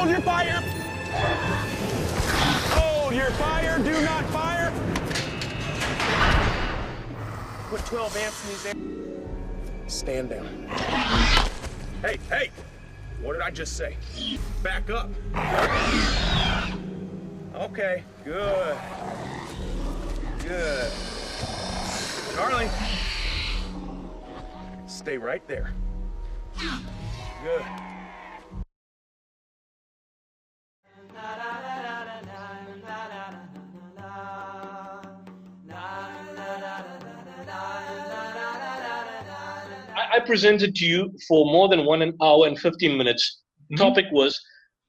Hold your fire! Hold your fire, do not fire! Put 12 amps in these amps. Stand down. Hey, hey! What did I just say? Back up. Okay, good. Good. Charlie! Stay right there. Good. I presented to you for more than 1 hour and 15 minutes. Topic was,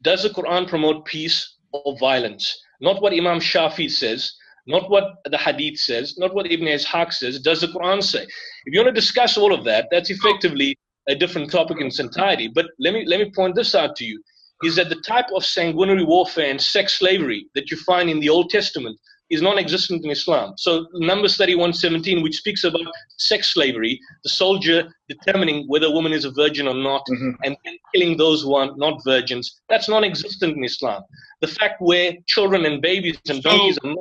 does the Quran promote peace or violence? Not what Imam Shafi says, not what the Hadith says, not what Ibn Ishaq says. Does the Quran say? If you want to discuss all of that, that's effectively a different topic in its entirety. But let me point this out to you, is that the type of sanguinary warfare and sex slavery that you find in the Old Testament is non-existent in Islam. So Numbers 31:17, which speaks about sex slavery, the soldier determining whether a woman is a virgin or not, and then killing those who are not virgins, that's non-existent in Islam. The fact where children and babies and donkeys are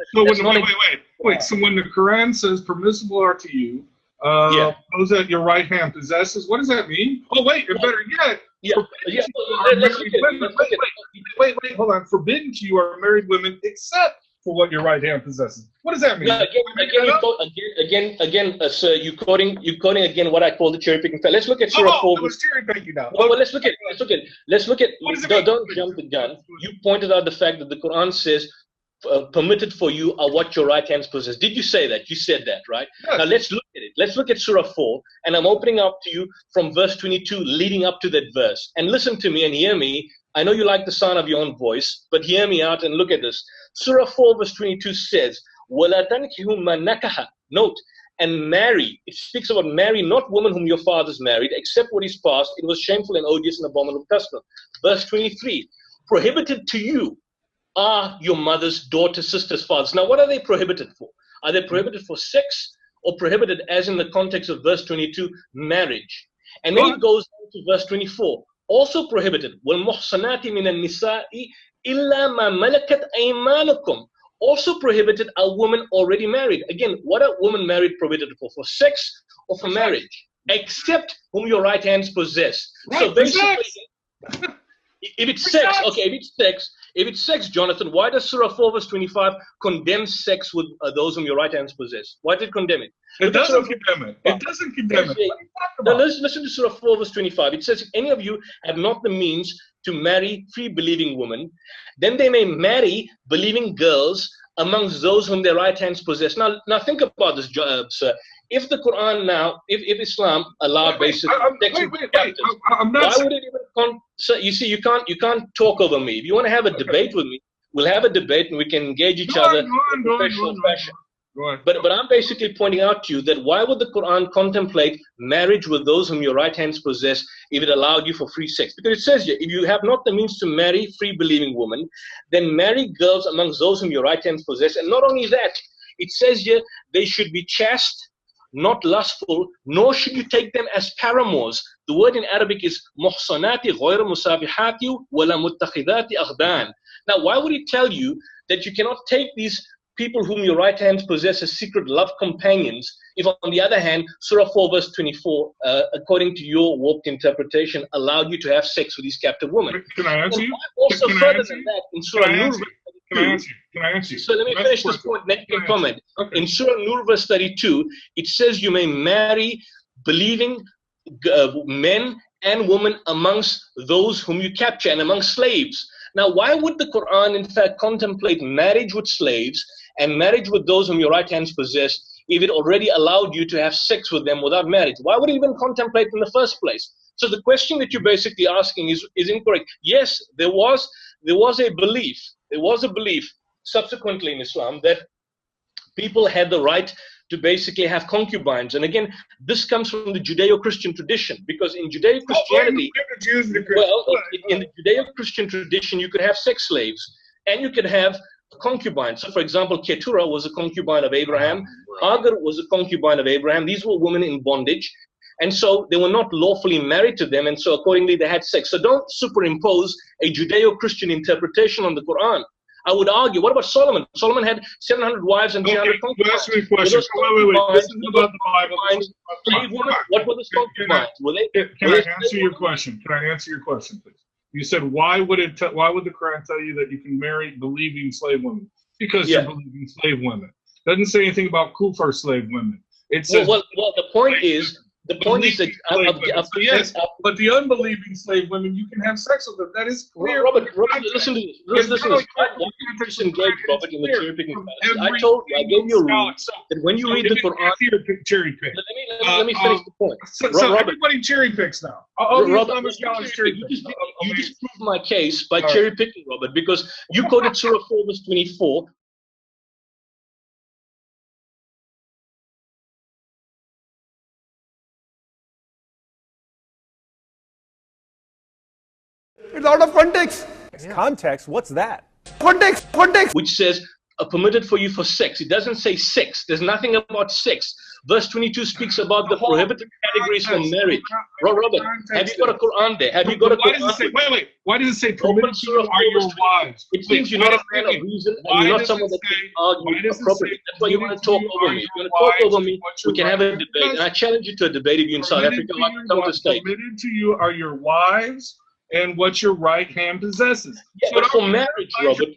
wait. So when the Quran says permissible are to you, those that your right hand possesses, what does that mean? Oh wait, or better yet, wait, hold on. Forbidden to you are married women except for what your right hand possesses. What does that mean? Again, sir, you're quoting again what I call the cherry picking. Let's look at Surah 4. I was cherry picking now. Well, let's look at. Don't jump the gun. You pointed out the fact that the Quran says permitted for you are what your right hands possess. Did you say that? You said that, right? Yes. Now let's look at it. Let's look at Surah 4, and I'm opening up to you from verse 22, leading up to that verse. And listen to me and hear me. I know you like the sound of your own voice, but hear me out and look at this. Surah 4 verse 22 says, وَلَا تَنْكِحُوا مَا نَكَحَ. Note, and marry. It speaks about marry not woman whom your fathers married, except what is past. It was shameful and odious and abominable custom. Verse 23, prohibited to you are your mother's, daughters, sisters, fathers. Now, what are they prohibited for? Are they prohibited for sex, or prohibited, as in the context of verse 22, marriage? And then it goes on to verse 24. Also prohibited, وَالْمُحْصَنَاتِ مِنَ النِّسَاءِ إِلَّا مَا مَلَكَتْ أَيْمَانُكُمْ. Also prohibited a woman already married. Again, what are women married prohibited for? For sex or for marriage? Except whom your right hands possess. Right, so basically, if it's sex, okay, if it's sex, Jonathan, why does Surah 4 verse 25 condemn sex with those whom your right hands possess? Why did it condemn it? It doesn't condemn it. It doesn't condemn it. Now listen to Surah 4 verse 25. It says, if any of you have not the means to marry free believing women, then they may marry believing girls amongst those whom their right hands possess. Now think about this, sir. If the Quran now, if Islam allowed basically why would it even so you see, you can't talk over me. If you want to have a debate with me, we'll have a debate and we can engage each other in professional fashion. But I'm basically pointing out to you that why would the Quran contemplate marriage with those whom your right hands possess if it allowed you for free sex? Because it says here, if you have not the means to marry free believing women, then marry girls amongst those whom your right hands possess. And not only that, it says here they should be chaste, not lustful, nor should you take them as paramours. The word in Arabic is muhsanati ghayra musabihati wala muttakhidati akhdan. Now, why would it tell you that you cannot take these people whom your right hand possess as secret love companions, if on the other hand, Surah 4 verse 24, according to your warped interpretation, allowed you to have sex with these captive women? Can I answer you? Also, further than that, in Surah Nur, Can I answer you? So let me finish this point, then you can comment. Okay. In Surah Nur verse 32, it says you may marry believing men and women amongst those whom you capture and amongst slaves. Now, why would the Quran, in fact, contemplate marriage with slaves and marriage with those whom your right hands possess if it already allowed you to have sex with them without marriage? Why would it even contemplate in the first place? So the question that you're basically asking is incorrect. Yes, there was a belief subsequently in Islam that people had the right to basically have concubines. And again, this comes from the Judeo-Christian tradition, because in Judeo-Christianity, in the Judeo-Christian tradition, you could have sex slaves. and you could have a concubine. So, for example, Keturah was a concubine of Abraham. Hagar was a concubine of Abraham. These were women in bondage. And so they were not lawfully married to them, and so accordingly they had sex. So don't superimpose a Judeo-Christian interpretation on the Quran. I would argue, what about Solomon? Solomon had 700 wives and 300 concubines. You asked me a question. Wait. This isn't about the Bible. What were the concubines? Can I answer your question? Can I answer your question, please? You said, why would the Quran tell you that you can marry believing slave women? Because you're believing slave women. It doesn't say anything about kufar slave women. It says, well, the point is that yes, but the unbelieving slave women, you can have sex with them. That is clear. Robert, listen to this. Listen to this. Disengage, Robert, in the cherry picking fallacy. I gave you a rule that when you read the Quran, cherry pick. Let me finish the point. So everybody cherry picks now. Robert, you just proved my case by cherry picking, Robert, because you quoted Surah 4 verse 24. It's out of context. Context? What's that? Context. Which says permitted for you for sex. It doesn't say sex. There's nothing about sex. Verse 22 speaks about the prohibited categories for marriage. Robert, have you got a Quran there? Have you got a Quran? Wait. Why does it say permitted to you are your wives? It means you're not a man of reason and you're not someone that can argue appropriately. That's why you want to talk over me. You want to talk over me, we can have a debate. And I challenge you to a debate if you're in South Africa. Come to the state. Permitted to you are your wives and what your right hand possesses. Yeah, so but for marriage, Robert.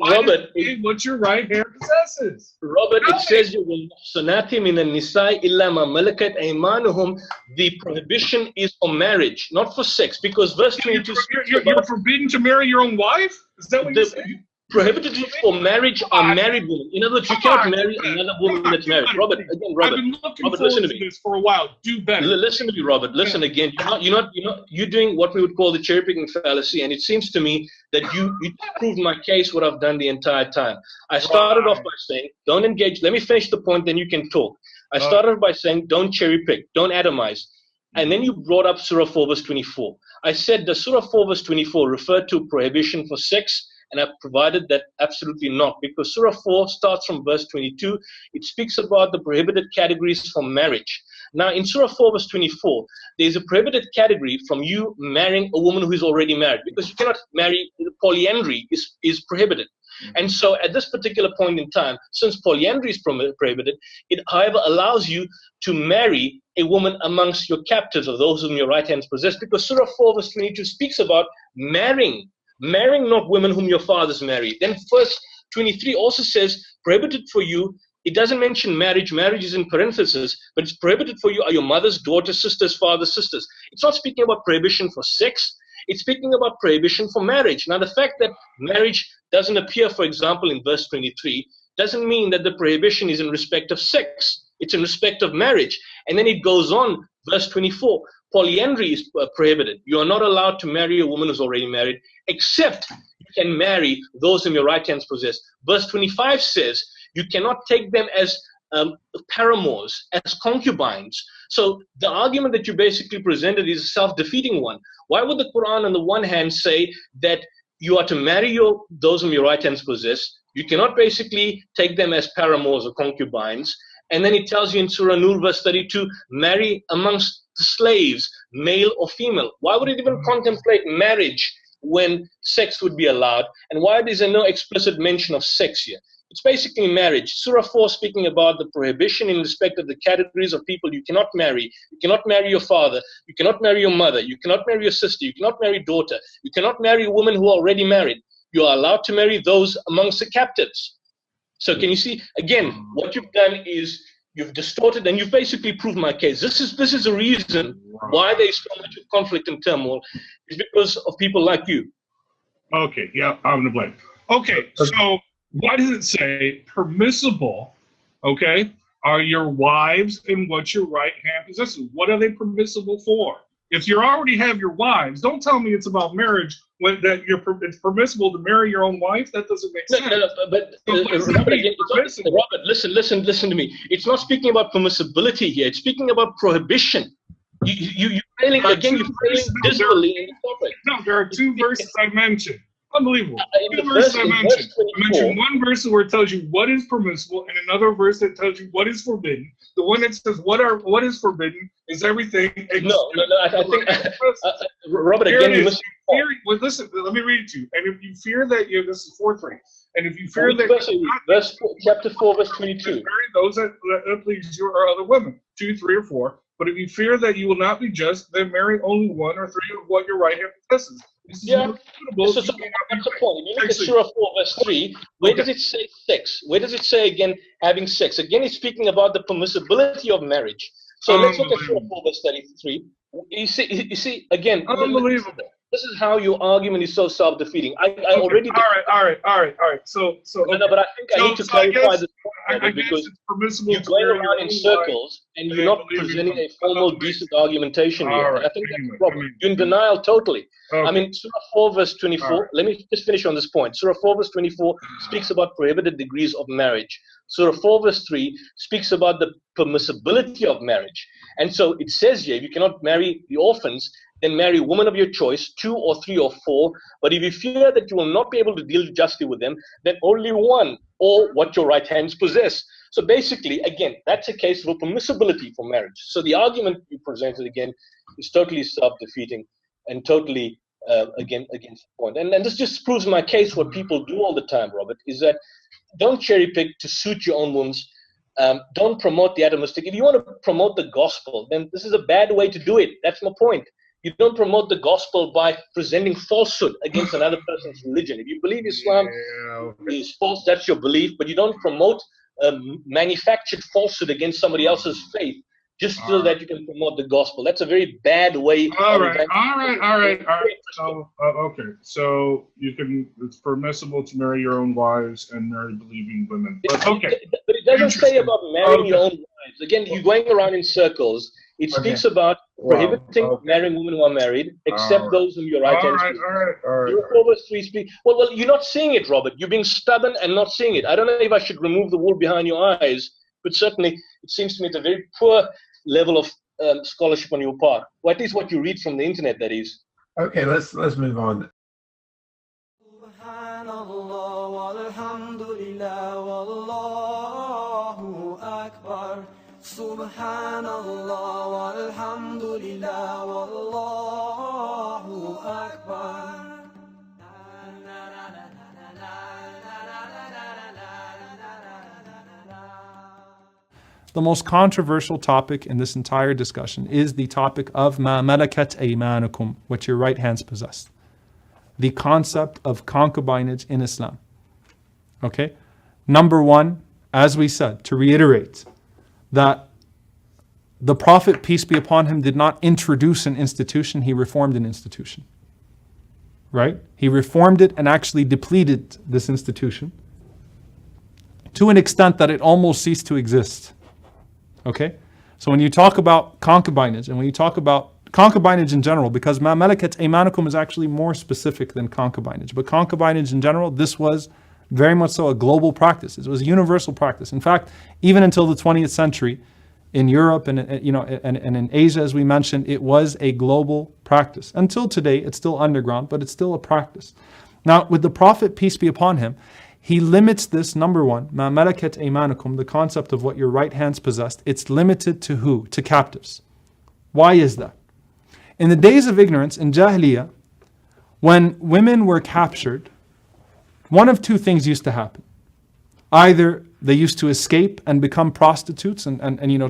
Robert, what your right hand possesses. Robert, it says you will sonati min an-nisa'i illa ma malakat aymanuhum. The prohibition is for marriage, not for sex, because verse 22. You're forbidden to marry your own wife. Is that what you're saying? Prohibited for marriage are married women. In other words, you cannot marry another woman that's married. Robert, I've been looking forward to this for a while. Do better. Listen to me, Robert. Listen again. You're doing what we would call the cherry picking fallacy, and it seems to me that you proved my case what I've done the entire time. I started off by saying, don't engage. Let me finish the point, then you can talk. I started by saying, don't cherry pick, don't atomize. And then you brought up Surah 4 verse 24. I said, does Surah 4 verse 24 refer to prohibition for sex? And I've provided that absolutely not, because Surah 4 starts from verse 22. It speaks about the prohibited categories for marriage. Now, in Surah 4 verse 24, there's a prohibited category from you marrying a woman who is already married, because you cannot marry. Polyandry is prohibited. And so at this particular point in time, since polyandry is prohibited, it, however, allows you to marry a woman amongst your captives or those whom your right hands possess, because Surah 4 verse 22 speaks about marrying not women whom your fathers married. Then verse 23 also says prohibited for you. It doesn't mention marriage. Marriage is in parentheses, but it's prohibited for you are your mother's daughters, sisters, fathers, sisters. It's not speaking about prohibition for sex. It's speaking about prohibition for marriage. Now, the fact that marriage doesn't appear, for example, in verse 23, doesn't mean that the prohibition is in respect of sex. It's in respect of marriage. And then it goes on, verse 24. Polyandry is prohibited. You are not allowed to marry a woman who's already married, except you can marry those whom your right hands possess. Verse 25 says you cannot take them as paramours, as concubines. So the argument that you basically presented is a self-defeating one. Why would the Quran on the one hand say that you are to marry those whom your right hands possess? You cannot basically take them as paramours or concubines. And then it tells you in Surah Nur verse 32, marry amongst the slaves, male or female. Why would it even contemplate marriage when sex would be allowed? And why is there no explicit mention of sex here? It's basically marriage. Surah 4 speaking about the prohibition in respect of the categories of people you cannot marry. You cannot marry your father. You cannot marry your mother. You cannot marry your sister. You cannot marry daughter. You cannot marry a woman who are already married. You are allowed to marry those amongst the captives. So can you see, again, what you've done is you've distorted and you've basically proved my case. This is a reason why there's so much conflict and turmoil, is because of people like you. Okay, yeah, I'm to blame. Okay, so why does it say permissible, okay, are your wives and what your right hand possesses? What are they permissible for? If you already have your wives, don't tell me it's about marriage when it's permissible to marry your own wife. That doesn't make sense. Robert, listen to me. It's not speaking about permissibility here. It's speaking about prohibition. You're failing again. You're failing dismally in the topic. No, there are two verses I mentioned. Unbelievable. In the Two verses verse, I in mentioned. verse I mentioned 24, one verse where it tells you what is permissible, and another verse that tells you what is forbidden. The one that says what is forbidden is everything. no. I think, Robert, Here again, it you is. must. Well, listen, let me read it to you. And if you fear that this is 4:3, and if you fear that Chapter 4, verse 22. marry those that please you or other women, 2, 3, or 4. But if you fear that you will not be just, then marry only 1 or 3 of what your right hand possesses. This is Yeah. more suitable. So that's the point. If you look at Surah 4, verse 3, where does it say sex? Where does it say, again, having sex? Again, it's speaking about the permissibility of marriage. So let's look at Surah 4, verse 33. You see, again, Unbelievable. this is how your argument is so self-defeating. I already... All right. So No, but I think I need to clarify this point, because it's permissible you're going around in circles and you're not presenting a formal, decent argumentation here. Right, I think that's the problem. You're in denial totally. Okay. I mean, Surah 4, verse 24, Right. let me just finish on this point. Surah 4, verse 24 speaks about prohibited degrees of marriage. Surah 4, verse 3 speaks about the permissibility of marriage. And so it says here, if you cannot marry the orphans, then marry a woman of your choice, 2 or 3 or 4. But if you fear that you will not be able to deal justly with them, then only 1, or what your right hands possess. So basically, again, that's a case of a permissibility for marriage. So the argument you presented, again, is totally self-defeating and totally, against the point. And this just proves my case. What people do all the time, Robert, is that don't cherry pick to suit your own whims. Don't promote the atomistic. If you want to promote the gospel, then this is a bad way to do it. That's my point. You don't promote the gospel by presenting falsehood against another person's religion. If you believe Islam is false, that's your belief, but you don't promote manufactured falsehood against somebody else's faith just so that you can promote the gospel. That's a very bad way. All right. So, okay. So it's permissible to marry your own wives and marry believing women. But, okay. But it doesn't say about marrying your own wives. Again, you're going around in circles. It speaks about prohibiting marrying women who are married, except those whom your right hand speaks. All right. Your 4 verse 3 speak. Well, you're not seeing it, Robert. You're being stubborn and not seeing it. I don't know if I should remove the wool behind your eyes, but certainly it seems to me it's a very poor level of scholarship on your part, or at least what you read from the internet, that is. Okay, let's move on. Subhanallah walhamdulillah wallahu akbar. The most controversial topic in this entire discussion is the topic of ma malakat aymanukum, what your right hands possess. The concept of concubinage in Islam. Okay? Number 1, as we said, to reiterate, that the Prophet, peace be upon him, did not introduce an institution, he reformed an institution. Right? He reformed it and actually depleted this institution to an extent that it almost ceased to exist. Okay? So when you talk about concubinage, and when you talk about concubinage in general, because ma malakat aymanukum is actually more specific than concubinage, but concubinage in general, this was very much so a global practice. It was a universal practice. In fact, even until the 20th century, in Europe and in Asia, as we mentioned, it was a global practice. Until today, it's still underground, but it's still a practice. Now, with the Prophet, peace be upon him, he limits this, number 1, ma malakat aymanukum, the concept of what your right hands possessed, it's limited to who? To captives. Why is that? In the days of ignorance, in Jahiliyyah, when women were captured, one of 2 things used to happen. Either they used to escape and become prostitutes and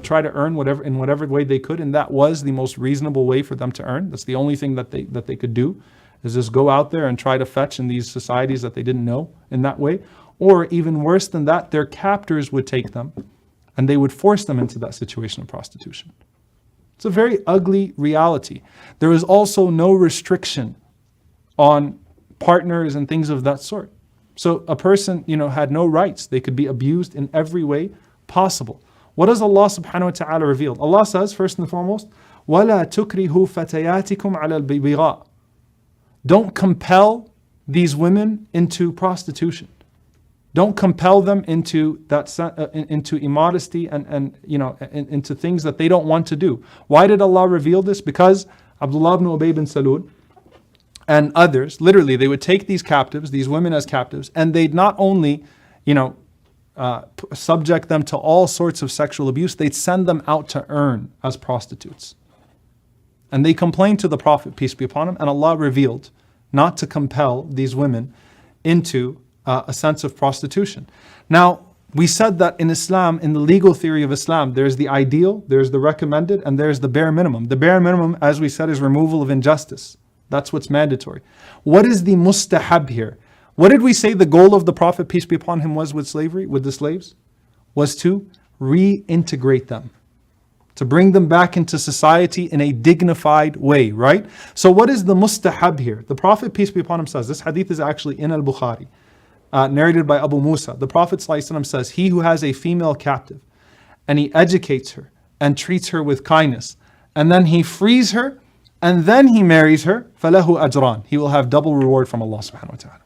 try to earn in whatever way they could, and that was the most reasonable way for them to earn. That's the only thing that they could do, is just go out there and try to fetch in these societies that they didn't know in that way. Or even worse than that, their captors would take them and they would force them into that situation of prostitution. It's a very ugly reality. There is also no restriction on partners and things of that sort. So a person, had no rights. They could be abused in every way possible. What does Allah subhanahu wa ta'ala reveal? Allah says, first and foremost, وَلَا تُكْرِهُ فَتَيَاتِكُمْ عَلَى الْبِغَاءِ. Don't compel these women into prostitution. Don't compel them into into immodesty and into things that they don't want to do. Why did Allah reveal this? Because Abdullah ibn Ubay bin Salul, and others, literally, they would take these captives, these women as captives, and they'd not only, subject them to all sorts of sexual abuse, they'd send them out to earn as prostitutes. And they complained to the Prophet, peace be upon him, and Allah revealed not to compel these women into a sense of prostitution. Now, we said that in Islam, in the legal theory of Islam, there's the ideal, there's the recommended, and there's the bare minimum. The bare minimum, as we said, is removal of injustice. That's what's mandatory. What is the mustahab here? What did we say the goal of the Prophet, peace be upon him, was with slavery, with the slaves? Was to reintegrate them, to bring them back into society in a dignified way, right? So what is the mustahab here? The Prophet, peace be upon him, says, this hadith is actually in Al-Bukhari, narrated by Abu Musa. The Prophet ﷺ says, he who has a female captive and he educates her and treats her with kindness, and then he frees her, and then he marries her, فَلَهُ أَجْران. He will have double reward from Allah subhanahu wa ta'ala.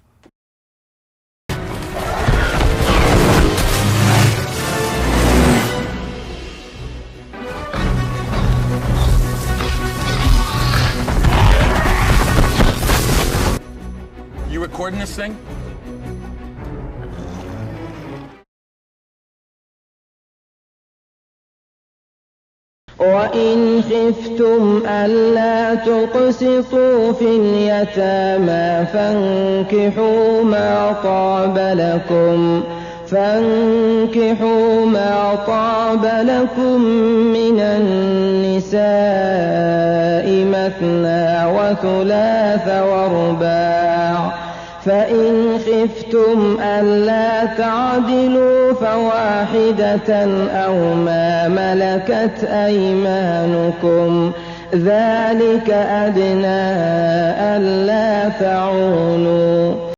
You recording this thing? وإن خفتم ألا تقسطوا في اليتامى فانكحوا ما طاب لكم من النساء مثنى وثلاث ورباع فإن خفتم ألا تعدلوا فواحدة أو ما ملكت أيمانكم ذلك أدنى ألا تعولوا